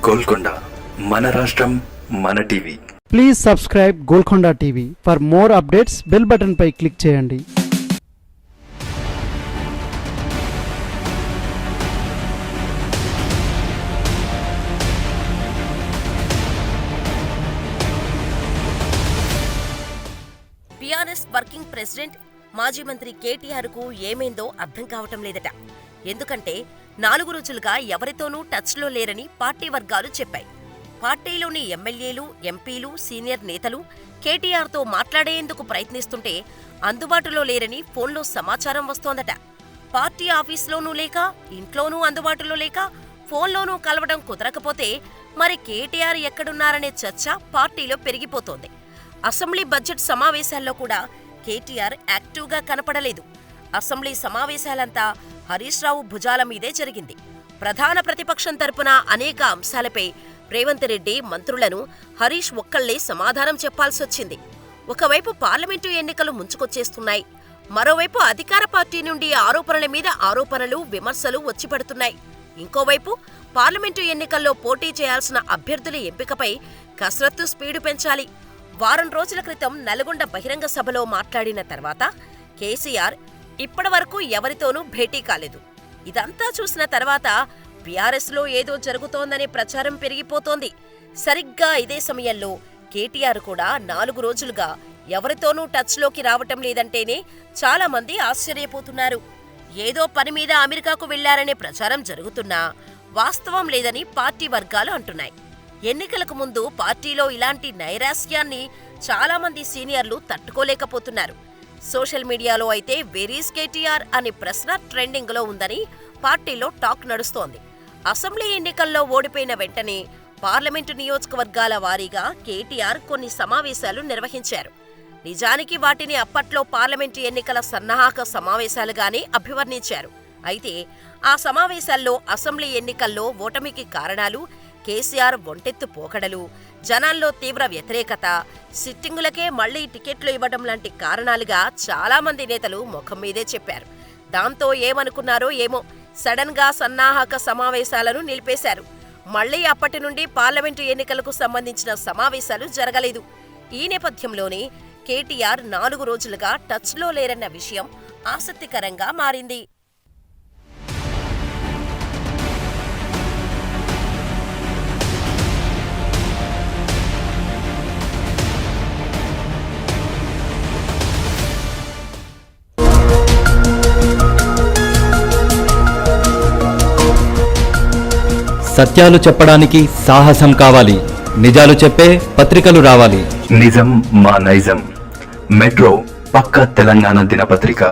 గోల్కొండ మన రాష్ట్రం మన TV. Please subscribe Golconda TV. For more updates bell button పై క్లిక్ చేయండి. టీఆర్ఎస్ వర్కింగ్ ప్రెసిడెంట్ మాజీ మంత్రి కేటీఆర్ కు ఏమైందో అర్థం కావటం లేదట. ఎందుకంటే 4 రోజులుగా ఎవరితోనూ టచ్లో లేరని పార్టీ వర్గాలు చెప్పాయి. పార్టీలోని ఎమ్మెల్యేలు, ఎంపీలు, సీనియర్ నేతలు కేటీఆర్తో మాట్లాడేందుకు ప్రయత్నిస్తుంటే అందుబాటులో లేరని ఫోన్లో సమాచారం వస్తోందట. పార్టీ ఆఫీస్లోనూ లేక, ఇంట్లోనూ అందుబాటులో లేక, ఫోన్లోనూ కలవడం కుదరకపోతే మరి కేటీఆర్ ఎక్కడున్నారనే చర్చ పార్టీలో పెరిగిపోతోంది. అసెంబ్లీ బడ్జెట్ సమావేశాల్లో కూడా కేటీఆర్ యాక్టివ్గా కనపడలేదు. అసెంబ్లీ సమావేశాలంతా హరీష్ రావు భుజాల మీదే జరిగింది. ప్రధాన ప్రతిపక్షం తరపున అనేక అంశాలపై రేవంత్ రెడ్డి, మంత్రులను హరీష్ ఒక్కళ్లే సమాధానం చెప్పాల్సొచ్చింది. ఒకవైపు పార్లమెంటు ఎన్నికలు ముంచుకొచ్చేస్తున్నాయి, మరోవైపు అధికార పార్టీ నుండి ఆరోపణల మీద ఆరోపణలు, విమర్శలు వచ్చిపడుతున్నాయి. ఇంకోవైపు పార్లమెంటు ఎన్నికల్లో పోటీ చేయాల్సిన అభ్యర్థుల ఎంపికపై కసరత్తు స్పీడు పెంచాలి. వారం రోజుల క్రితం నల్గొండ బహిరంగ సభలో మాట్లాడిన తర్వాత కేసీఆర్ ఇప్పటివరకు ఎవరితోనూ భేటీ కాలేదు. ఇదంతా చూసిన తర్వాత బీఆర్ఎస్లో ఏదో జరుగుతోందనే ప్రచారం పెరిగిపోతోంది. సరిగ్గా ఇదే సమయంలో కేటీఆర్ కూడా 4 రోజులుగా ఎవరితోనూ టచ్లోకి రావటం లేదంటేనే చాలా మంది ఆశ్చర్యపోతున్నారు. ఏదో పని మీద అమెరికాకు వెళ్లారనే ప్రచారం జరుగుతున్నా వాస్తవం లేదని పార్టీ వర్గాలు అంటున్నాయి. ఎన్నికలకు ముందు పార్టీలో ఇలాంటి నైరాశ్యాన్ని చాలామంది సీనియర్లు తట్టుకోలేకపోతున్నారు. సోషల్ మీడియాలో అయితే వెరీస్ కేటీఆర్ అనే ప్రశ్న ట్రెండింగ్లో ఉందని పార్టీలో టాక్ నడుస్తోంది. అసెంబ్లీ ఎన్నికల్లో ఓడిపోయిన వెంటనే పార్లమెంటు నియోజకవర్గాల వారీగా కేటీఆర్ కొన్ని సమావేశాలు నిర్వహించారు. నిజానికి వాటిని అప్పట్లో పార్లమెంటు ఎన్నికల సన్నాహక సమావేశాలుగానే అభివర్ణించారు. అయితే ఆ సమావేశాల్లో అసెంబ్లీ ఎన్నికల్లో ఓటమికి కారణాలు, కేసీఆర్ ఒంటెత్తు పోకడలు, జనాల్లో తీవ్ర వ్యతిరేకత, సిట్టింగులకే మళ్లీ టికెట్లు ఇవ్వడం లాంటి కారణాలుగా చాలామంది నేతలు ముఖం మీదే చెప్పారు. దాంతో ఏమనుకున్నారో ఏమో సడన్ గా సన్నాహక సమావేశాలను నిలిపేశారు. మళ్లీ అప్పటి నుండి పార్లమెంటు ఎన్నికలకు సంబంధించిన సమావేశాలు జరగలేదు. ఈ నేపథ్యంలోనే కేటీఆర్ 4 రోజులుగా టచ్లో లేరన్న విషయం ఆసక్తికరంగా మారింది. సత్యాలు చెప్పడానికి సాహసం కావాలి, నిజాలు చెప్పే పత్రికలు రావాలి. నిజం మా నైజం. మెట్రో పక్క తెలంగాణ దినపత్రిక.